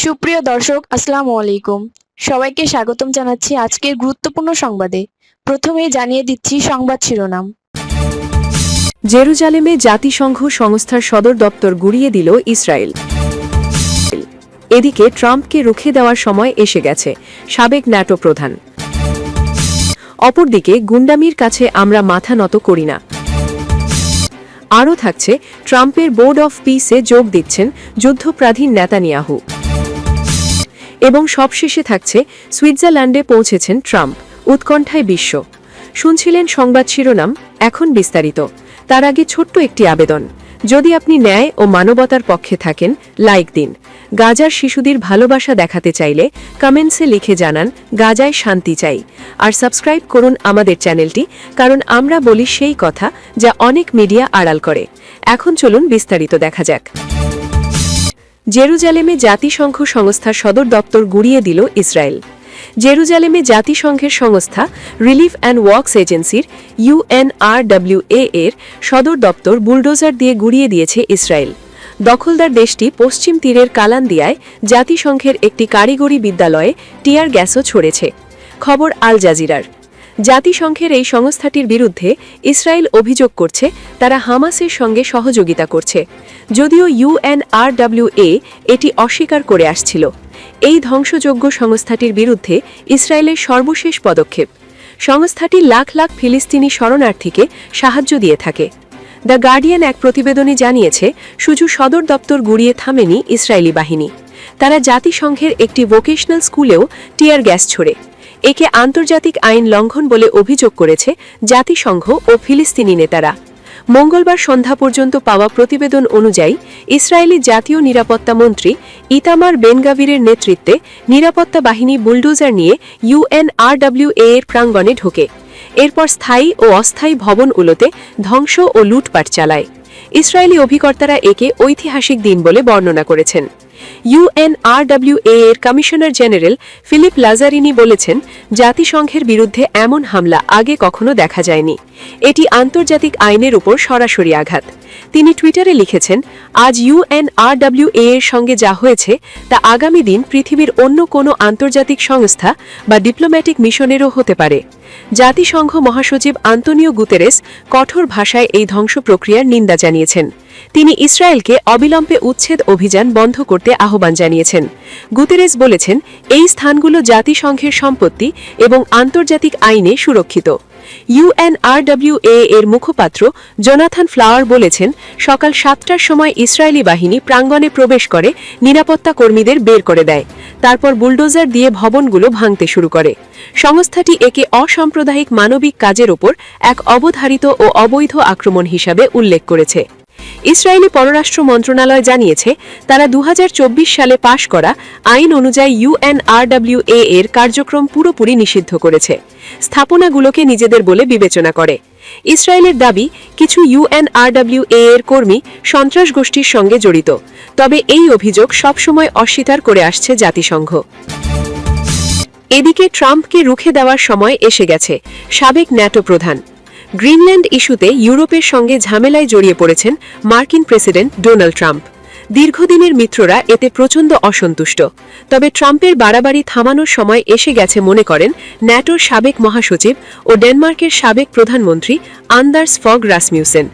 সুপ্রিয় দর্শক, আসসালামু আলাইকুম। সবাইকে স্বাগতম জানাচ্ছি আজকের গুরুত্বপূর্ণ সংবাদে। প্রথমেই জানিয়ে দিচ্ছি সংবাদ শিরোনাম। জেরুজালেমে জাতিসংঘ সংস্থার সদর দপ্তর গুড়িয়ে দিল ইসরায়েল। এদিকে ট্রাম্পকে রুখে দেওয়ার সময় এসে গেছে, সাবেক ন্যাটো প্রধান। অপরদিকে গুন্ডামির কাছে আমরা মাথা নত করি না। আরও থাকছে, ট্রাম্পের বোর্ড অফ পিসে যোগ দিচ্ছেন যুদ্ধপ্রাধীন নেতানিয়াহু। এবং সবশেষে থাকছে, সুইজারল্যান্ডে পৌঁছেছেন ট্রাম্প, উৎকণ্ঠায় বিশ্ব। শুনছিলেন সংবাদ শিরোনাম, এখন বিস্তারিত। তার আগে ছোট্ট একটি আবেদন, যদি আপনি ন্যায় ও মানবতার পক্ষে থাকেন, লাইক দিন। গাজার শিশুদের ভালোবাসা দেখাতে চাইলে কমেন্টসে লিখে জানান গাজায় শান্তি চাই। আর সাবস্ক্রাইব করুন আমাদের চ্যানেলটি, কারণ আমরা বলি সেই কথা যা অনেক মিডিয়া আড়াল করে। এখন চলুন বিস্তারিত দেখা যাক। জেরুজালেমে জাতিসংঘ সংস্থার সদর দপ্তর গুড়িয়ে দিল ইসরায়েল। জেরুজালেমে জাতিসংঘের সংস্থা রিলিফ অ্যান্ড ওয়ার্কস এজেন্সির UNRWA এর সদর দপ্তর বুলডোজার দিয়ে গুড়িয়ে দিয়েছে ইসরায়েল। দখলদার দেশটি পশ্চিম তীরের কালান্দিয়ায় জাতিসংঘের একটি কারিগরি বিদ্যালয়ে টিয়ার গ্যাসও ছড়েছে। খবর আল জাজিরার। জাতিসংঘের এই সংস্থাটির বিরুদ্ধে ইসরায়েল অভিযোগ করছে তারা হামাসের সঙ্গে সহযোগিতা করছে, যদিও UNRWA এটি অস্বীকার করে আসছিল। এই ধ্বংসযোগ্য সংস্থাটির বিরুদ্ধে ইসরায়েলের সর্বশেষ পদক্ষেপ। সংস্থাটি লাখ লাখ ফিলিস্তিনি শরণার্থীকে সাহায্য দিয়ে থাকে। দ্য গার্ডিয়ান এক প্রতিবেদনে জানিয়েছে, শুধু সদর দপ্তর গুড়িয়ে থামেনি ইসরায়েলি বাহিনী, তারা জাতিসংঘের একটি ভোকেশনাল স্কুলেও টিয়ার গ্যাস ছোড়ে। একে আন্তর্জাতিক আইন লঙ্ঘন বলে অভিযোগ করেছে জাতিসংঘ ও ফিলিস্তিনি নেতারা। মঙ্গলবার সন্ধ্যা পর্যন্ত পাওয়া প্রতিবেদন অনুযায়ী ইসরায়েলি জাতীয় নিরাপত্তা মন্ত্রী ইতামার বেনগাভিরের নেতৃত্বে নিরাপত্তা বাহিনী বুলডোজার নিয়ে UNRWA এর প্রাঙ্গণে ঢোকে। এরপর স্থায়ী ও অস্থায়ী ভবনগুলোতে ধ্বংস ও লুটপাট চালায়। ইসরায়েলি অভিকর্তারা একে ঐতিহাসিক দিন বলে বর্ণনা করেছেন। UNRWA এর কমিশনার জেনারেল ফিলিপ লাজারিনি বলেছেন, জাতিসংঘের বিরুদ্ধে এমন হামলা আগে কখনো দেখা যায়নি। এটি আন্তর্জাতিক আইনের উপর সরাসরি আঘাত। তিনি টুইটারে লিখেছেন, আজ UNRWA এর সঙ্গে যা হয়েছে তা আগামী দিন পৃথিবীর অন্য কোনো আন্তর্জাতিক সংস্থা বা ডিপ্লোম্যাটিক মিশনেরও হতে পারে। জাতিসংঘ মহাসচিব আন্তোনিও গুতেরেস কঠোর ভাষায় এই ধ্বংস প্রক্রিয়ার নিন্দা জানিয়েছেন। তিনি ইসরায়েলকে অবিলম্বে উচ্ছেদ অভিযান বন্ধ করতে আহ্বান জানিয়েছেন। গুতেরেস বলেছেন, এই স্থানগুলো জাতিসংঘের সম্পত্তি এবং আন্তর্জাতিক আইনে সুরক্ষিত। UNRWA এর মুখপাত্র জোনাথন ফ্লাওয়ার বলেছেন, সকাল 7টার সময় ইসরায়েলি বাহিনী প্রাঙ্গণে প্রবেশ করে নিরাপত্তা কর্মীদের বের করে দেয়, তারপর বুলডোজার দিয়ে ভবনগুলো ভাঙতে শুরু করে। সংস্থাটি একে অসাম্প্রদায়িক মানবিক কাজের ওপর এক অবধারিত ও অবৈধ আক্রমণ হিসাবে উল্লেখ করেছে। ইসরায়েলি পররাষ্ট্র মন্ত্রণালয় জানিয়েছে, তারা 2024 সালে পাশ করা আইন অনুযায়ী UNRWA এর কার্যক্রম পুরোপুরি নিষিদ্ধ করেছে, স্থাপনাগুলোকে নিজেদের বলে বিবেচনা করে। ইসরায়েলের দাবি, কিছু UNRWA এর কর্মী সন্ত্রাস গোষ্ঠীর সঙ্গে জড়িত, তবে এই অভিযোগ সবসময় অস্বীকার করে আসছে জাতিসংঘ। এদিকে ট্রাম্পকে রুখে দেওয়ার সময় এসে গেছে, সাবেক ন্যাটো প্রধান। গ্রিনল্যান্ড ইস্যুতে ইউরোপের সঙ্গে ঝামেলায় জড়িয়ে পড়েছেন মার্কিন প্রেসিডেন্ট ডোনাল্ড ট্রাম্প। দীর্ঘদিনের মিত্ররা এতে প্রচণ্ড অসন্তুষ্ট, তবে ট্রাম্পের বাড়াবাড়ি থামানোর সময় এসে গেছে মনে করেন ন্যাটোর সাবেক মহাসচিব ও ডেনমার্কের সাবেক প্রধানমন্ত্রী আন্দার্স ফগ রাসমিউসেন।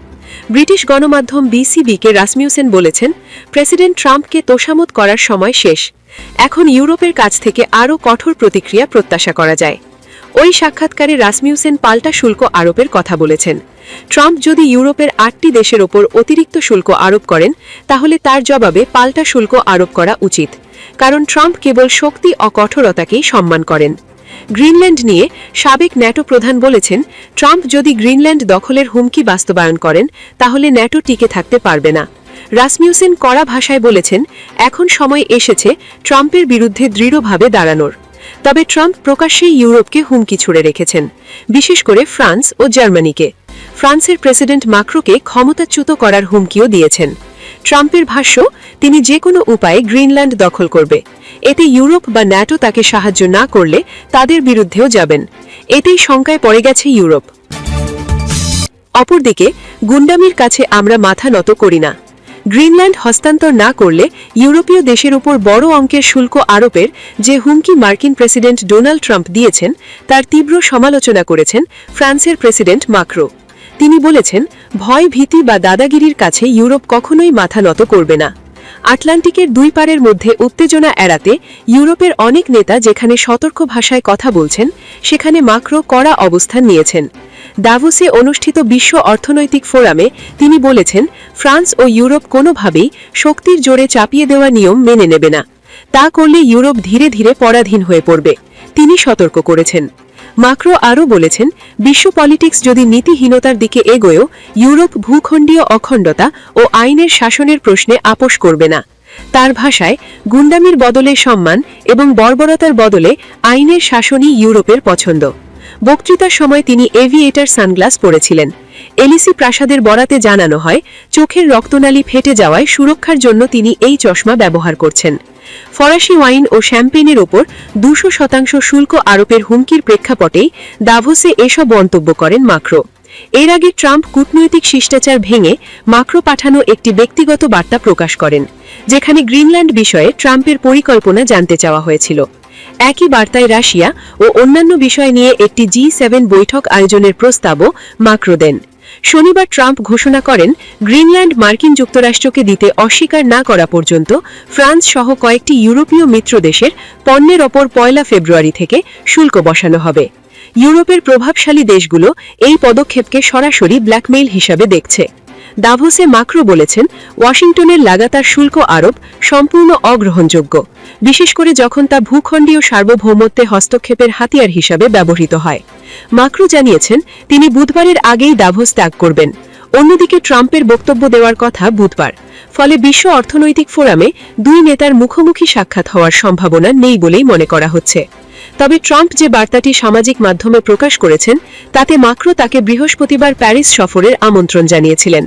ব্রিটিশ গণমাধ্যম BCB-কে রাসমিউসেন বলেছেন, প্রেসিডেন্ট ট্রাম্পকে তোষামত করার সময় শেষ। এখন ইউরোপের কাছ থেকে আরও কঠোর প্রতিক্রিয়া প্রত্যাশা করা যায়। ওই সাক্ষাৎকারে রাসমিউসেন পাল্টা শুল্ক আরোপের কথা বলেছেন। ট্রাম্প যদি ইউরোপের 8টি দেশের ওপর অতিরিক্ত শুল্ক আরোপ করেন, তাহলে তার জবাবে পাল্টা শুল্ক আরোপ করা উচিত, কারণ ট্রাম্প কেবল শক্তি ও কঠোরতাকেই সম্মান করেন। গ্রিনল্যান্ড নিয়ে সাবেক ন্যাটো প্রধান বলেছেন, ট্রাম্প যদি গ্রিনল্যান্ড দখলের হুমকি বাস্তবায়ন করেন, তাহলে ন্যাটো টিকে থাকতে পারবে না। রাসমিউসেন কড়া ভাষায় বলেছেন, এখন সময় এসেছে ট্রাম্পের বিরুদ্ধে দৃঢ়ভাবে দাঁড়ানোর। তবে ট্রাম্প প্রকাশ্যেই ইউরোপকে হুমকি ছুড়ে রেখেছেন, বিশেষ করে ফ্রান্স ও জার্মানিকে। ফ্রান্সের প্রেসিডেন্ট মাক্রোকে ক্ষমতাচ্যুত করার হুমকিও দিয়েছেন। ট্রাম্পের ভাষ্য, তিনি যে কোনো উপায়ে গ্রিনল্যান্ড দখল করবে। এতে ইউরোপ বা ন্যাটো তাকে সাহায্য না করলে তাদের বিরুদ্ধেও যাবেন। এতেই শঙ্কায় পড়ে গেছে ইউরোপ। অপরদিকে গুন্ডামির কাছে আমরা মাথা নত করি না। গ্রিনল্যান্ড হস্তান্তর না করলে ইউরোপীয় দেশের উপর বড় অঙ্কের শুল্ক আরোপের যে হুমকি মার্কিন প্রেসিডেন্ট ডোনাল্ড ট্রাম্প দিয়েছেন তার তীব্র সমালোচনা করেছেন ফ্রান্সের প্রেসিডেন্ট মাক্রো। তিনি বলেছেন, ভয় ভীতি বা দাদাগিরির কাছে ইউরোপ কখনোই মাথা নত করবে না। আটলান্টিকের দুই পারের মধ্যে উত্তেজনা এড়াতে ইউরোপের অনেক নেতা যেখানে সতর্ক ভাষায় কথা বলছেন, সেখানে মাক্রো কড়া অবস্থান নিয়েছেন। দাভোসে অনুষ্ঠিত বিশ্ব অর্থনৈতিক ফোরামে তিনি বলেছেন, ফ্রান্স ও ইউরোপ কোনোভাবেই শক্তির জোরে চাপিয়ে দেওয়া নিয়ম মেনে নেবে না। তা করলে ইউরোপ ধীরে ধীরে পরাধীন হয়ে পড়বে, তিনি সতর্ক করেছেন। মাক্রো আরও বলেছেন, বিশ্ব পলিটিক্স যদি নীতিহীনতার দিকে এগোয়ও ইউরোপ ভূখণ্ডীয় অখণ্ডতা ও আইনের শাসনের প্রশ্নে আপোষ করবে না। তার ভাষায়, গুন্ডামির বদলে সম্মান এবং বর্বরতার বদলে আইনের শাসনই ইউরোপের পছন্দ। বক্তৃতার সময় তিনি এভিয়েটার সানগ্লাস পরেছিলেন। এলিসি প্রাসাদের বরাতে জানানো হয়, চোখের রক্তনালী ফেটে যাওয়ায় সুরক্ষার জন্য তিনি এই চশমা ব্যবহার করছেন। ফরাসি ওয়াইন ও শ্যাম্পেনের ওপর 200% শুল্ক আরোপের হুমকির প্রেক্ষাপটেই দাভোসে এসব মন্তব্য করেন মাক্রো। এর আগে ট্রাম্প কূটনৈতিক শিষ্টাচার ভেঙে মাক্রো পাঠানো একটি ব্যক্তিগত বার্তা প্রকাশ করেন, যেখানে গ্রিনল্যান্ড বিষয়ে ট্রাম্পের পরিকল্পনা জানতে চাওয়া হয়েছিল। একই বার্তায় রাশিয়া ও অন্যান্য বিষয় নিয়ে একটি G7 বৈঠক আয়োজনের প্রস্তাবও মাক্রো দেন। শনিবার ট্রাম্প ঘোষণা করেন, গ্রিনল্যান্ড মার্কিন যুক্তরাষ্ট্রকে দিতে অস্বীকার না করা পর্যন্ত ফ্রান্স সহ কয়েকটি ইউরোপীয় মিত্র দেশের পণ্যের ওপর 1 ফেব্রুয়ারি থেকে শুল্ক বসানো হবে। ইউরোপের প্রভাবশালী দেশগুলো এই পদক্ষেপকে সরাসরি ব্ল্যাকমেইল হিসাবে দেখছে। দাভোসে মাক্রো বলেছেন, ওয়াশিংটনের লাগাতার শুল্ক আরোপ সম্পূর্ণ অগ্রহণযোগ্য, বিশেষ করে যখন তা ভূখণ্ডীয় সার্বভৌমত্বে হস্তক্ষেপের হাতিয়ার হিসাবে ব্যবহৃত হয়। মাক্রো জানিয়েছেন, তিনি বুধবারের আগেই দাভোস ত্যাগ করবেন। অন্যদিকে ট্রাম্পের বক্তব্য দেওয়ার কথা বুধবার, ফলে বিশ্ব অর্থনৈতিক ফোরামে দুই নেতার মুখোমুখি সাক্ষাৎ হওয়ার সম্ভাবনা নেই বলেই মনে করা হচ্ছে। তবে ট্রাম্প যে বার্তাটি সামাজিক মাধ্যমে প্রকাশ করেছেন, তাতে মাক্রো তাকে বৃহস্পতিবার প্যারিস সফরের আমন্ত্রণ জানিয়েছিলেন।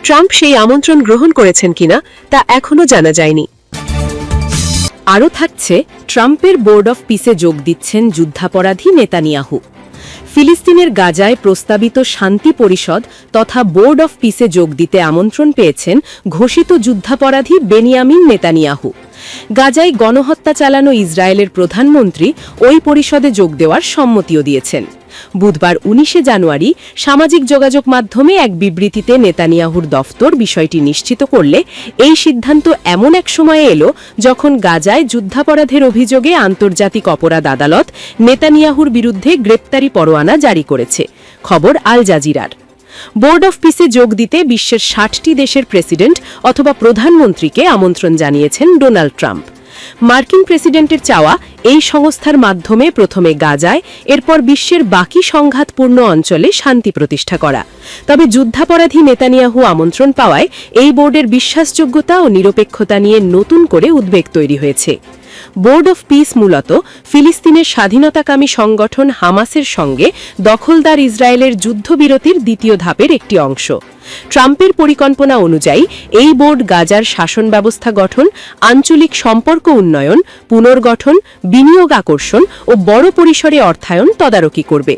ট্রাম্প সেই আমন্ত্রণ গ্রহণ করেছেন কিনা তা এখনও জানা যায়নি। আরও থাকছে, ট্রাম্পের বোর্ড অফ পিসে যোগ দিচ্ছেন যুদ্ধাপরাধী নেতানিয়াহু। ফিলিস্তিনের গাজায় প্রস্তাবিত শান্তি পরিষদ তথা বোর্ড অফ পিসে যোগ দিতে আমন্ত্রণ পেয়েছেন ঘোষিত যুদ্ধাপরাধী বেনিয়ামিন নেতানিয়াহু। গাজায় গণহত্যা চালানো ইসরায়েলের প্রধানমন্ত্রী ওই পরিষদে যোগ দেওয়ার সম্মতিও দিয়েছেন। বুধবার 19 জানুয়ারি সামাজিক যোগাযোগ মাধ্যমে এক বিবৃতিতে নেতানিয়াহুর দফতর বিষয়টি নিশ্চিত করলে, এই সিদ্ধান্ত এমন এক সময়ে এলো যখন গাজায় যুদ্ধাপরাধের অভিযোগে আন্তর্জাতিক অপরাধ আদালত নেতানিয়াহুর বিরুদ্ধে গ্রেপ্তারি পরোয়ানা জারি করেছে। খবর আল জাজিরার। বোর্ড অফ পিসে যোগ দিতে বিশ্বের 60টি দেশের প্রেসিডেন্ট অথবা প্রধানমন্ত্রীকে আমন্ত্রণ জানিয়েছেন ডোনাল্ড ট্রাম্প। মার্কিন প্রেসিডেন্টের চাওয়া এই সংস্থার মাধ্যমে প্রথমে গাজায়, এরপর বিশ্বের বাকি সংঘাতপূর্ণ অঞ্চলে শান্তি প্রতিষ্ঠা করা। তবে যুদ্ধাপরাধী নেতানিয়াহু আমন্ত্রণ পাওয়ায় এই বোর্ডের বিশ্বাসযোগ্যতা ও নিরপেক্ষতা নিয়ে নতুন করে উদ্বেগ তৈরি হয়েছে। বোর্ড অফ পিস মূলত ফিলিস্তিনের স্বাধীনতাকামী সংগঠন হামাসের সঙ্গে দখলদার ইসরায়েলের যুদ্ধবিরতির দ্বিতীয় ধাপের একটি অংশ। ট্রাম্পের পরিকল্পনা অনুযায়ী এই বোর্ড গাজার শাসন ব্যবস্থা গঠন, আঞ্চলিক সম্পর্ক উন্নয়ন, পুনর্গঠন, বিনিয়োগ আকর্ষণ ও বড় পরিসরে অর্থায়ন তদারকি করবে।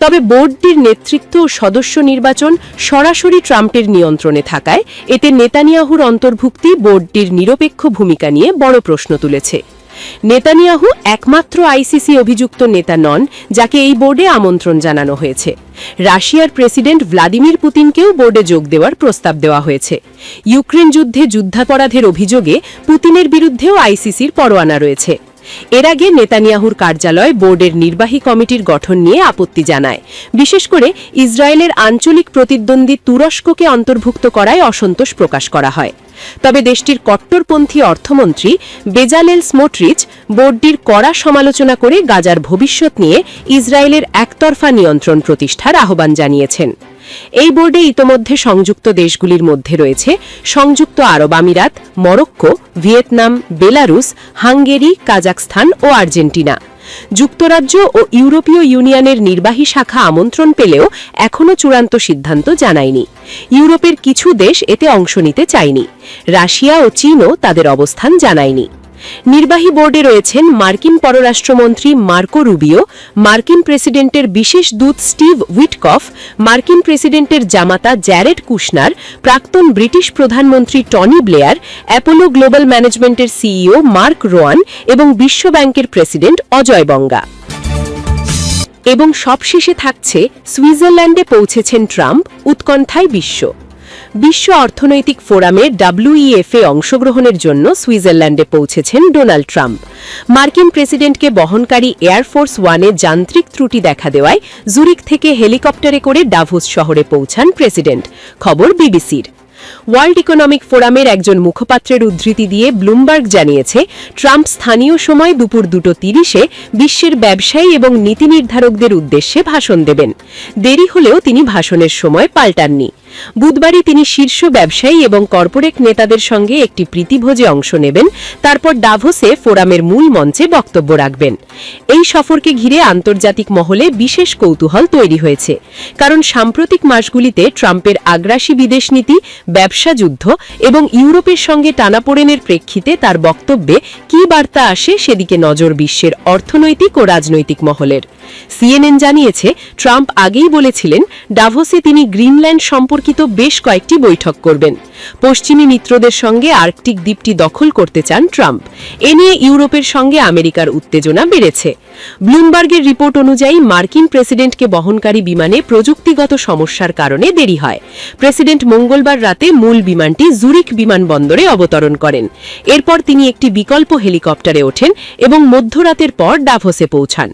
তবে বোর্ডটির নেতৃত্ব ও সদস্য নির্বাচন সরাসরি ট্রাম্পের নিয়ন্ত্রণে থাকায় এতে নেতানিয়াহুর অন্তর্ভুক্তি বোর্ডটির নিরপেক্ষ ভূমিকা নিয়ে বড় প্রশ্ন তুলেছে। নেতানিয়াহু একমাত্র আইসিসি অভিযুক্ত নেতা নন যাকে এই বোর্ডে আমন্ত্রণ জানানো হয়েছে। রাশিয়ার প্রেসিডেন্ট ভ্লাদিমির পুতিনকেও বোর্ডে যোগ দেওয়ার প্রস্তাব দেওয়া হয়েছে। ইউক্রেন যুদ্ধে যুদ্ধাপরাধের অভিযোগে পুতিনের বিরুদ্ধেও আইসিসির পরোয়ানা রয়েছে। এর আগে নেতানিয়াহুর কার্যালয় বোর্ডের নির্বাহী কমিটির গঠন নিয়ে আপত্তি জানায়, বিশেষ করে ইসরায়েলের আঞ্চলিক প্রতিদ্বন্দ্বী তুরস্ককে অন্তর্ভুক্ত করায় অসন্তোষ প্রকাশ করা হয়। তবে দেশটির কট্টরপন্থী অর্থমন্ত্রী বেজালেল স্মোট্রিচ বোর্ডটির কড়া সমালোচনা করে গাজার ভবিষ্যৎ নিয়ে ইসরায়েলের একতরফা নিয়ন্ত্রণ প্রতিষ্ঠার আহ্বান জানিয়েছেন। এই বোর্ডে ইতোমধ্যে সংযুক্ত দেশগুলির মধ্যে রয়েছে সংযুক্ত আরব আমিরাত, Morocco, Vietnam, Belarus, Hungary, Kazakhstan ও আর্জেন্টিনা। যুক্তরাজ্য ও ইউরোপীয় ইউনিয়নের নির্বাহী শাখা আমন্ত্রণ পেলেও এখনও চূড়ান্ত সিদ্ধান্ত জানায়নি। ইউরোপের কিছু দেশ এতে অংশ নিতে চায়নি। রাশিয়া ও চীনও তাদের অবস্থান জানায়নি। নির্বাহী বোর্ডে রয়েছেন মার্কিন পররাষ্ট্রমন্ত্রী মার্কো রুবিও, মার্কিন প্রেসিডেন্টের বিশেষ দূত স্টিভ উইটকফ, মার্কিন প্রেসিডেন্টের জামাতা জ্যারেড কুশনার, প্রাক্তন ব্রিটিশ প্রধানমন্ত্রী টনি ব্লেয়ার, অ্যাপোলো গ্লোবাল ম্যানেজমেন্টের সিইও মার্ক রোয়ান এবং বিশ্ব ব্যাংকের প্রেসিডেন্ট অজয় বঙ্গা। এবং সবশেষে থাকছে সুইজারল্যান্ডে পৌঁছেছেন ট্রাম্প, উৎকণ্ঠায় বিশ্ব অর্থনৈতিক ফোরামে WEF-এ অংশগ্রহণের জন্য সুইজারল্যান্ডে পৌঁছেছেন ডোনাল্ড ট্রাম্প। মার্কিন প্রেসিডেন্টকে বহনকারী এয়ারফোর্স ওয়ানে যান্ত্রিক ত্রুটি দেখা দেওয়ায় জুরিক থেকে হেলিকপ্টারে করে ডাভোস শহরে পৌঁছান প্রেসিডেন্ট, খবর বিবিসির। ওয়ার্ল্ড ইকোনমিক ফোরামের একজন মুখপাত্রের উদ্ধৃতি দিয়ে ব্লুমবার্গ জানিয়েছে, ট্রাম্প স্থানীয় সময় দুপুর 2:30-এ বিশ্বের ব্যবসায়ী এবং নীতি নির্ধারকদের উদ্দেশ্যে ভাষণ দেবেন। দেরি হলেও তিনি ভাষণের সময় পাল্টাননি। বুধবারই তিনি শীর্ষ ব্যবসায়ী এবং কর্পোরেট নেতাদের সঙ্গে একটি প্রীতিভোজে অংশ নেবেন, তারপর ডাভোসে ফোরামের মূল মঞ্চে বক্তব্য রাখবেন। এই সফরকে ঘিরে আন্তর্জাতিক মহলে বিশেষ কৌতূহল তৈরি হয়েছে, কারণ সাম্প্রতিক মাসগুলিতে ট্রাম্পের আগ্রাসী বিদেশ নীতি, ব্যবসা যুদ্ধ এবং ইউরোপের সঙ্গে টানাপোড়েনের প্রেক্ষিতে তার বক্তব্যে কী বার্তা আসে সেদিকে নজর বিশ্বের অর্থনৈতিক ও রাজনৈতিক মহলের। CNN জানিয়েছে, ট্রাম্প আগেই বলেছিলেন ডাভোসে তিনি গ্রিনল্যান্ড সম্পর্কিত বেশ কয়েকটি বৈঠক করবেন। পশ্চিমী মিত্রদের সঙ্গে আর্কটিক দ্বীপটি দখল করতে চান ট্রাম্প। এ নিয়ে ইউরোপের সঙ্গে আমেরিকার উত্তেজনা বেড়েছে। ব্লুমবার্গের রিপোর্ট অনুযায়ী মার্কিন প্রেসিডেন্টকে বহনকারী বিমানে প্রযুক্তিগত সমস্যার কারণে দেরি হয়। প্রেসিডেন্ট মঙ্গলবার রাতে মূল বিমানটি জুরিক বিমানবন্দরে অবতরণ করেন। এরপর তিনি একটি বিকল্প হেলিকপ্টারে ওঠেন এবং মধ্যরাতের পর ডাভোসে পৌঁছান।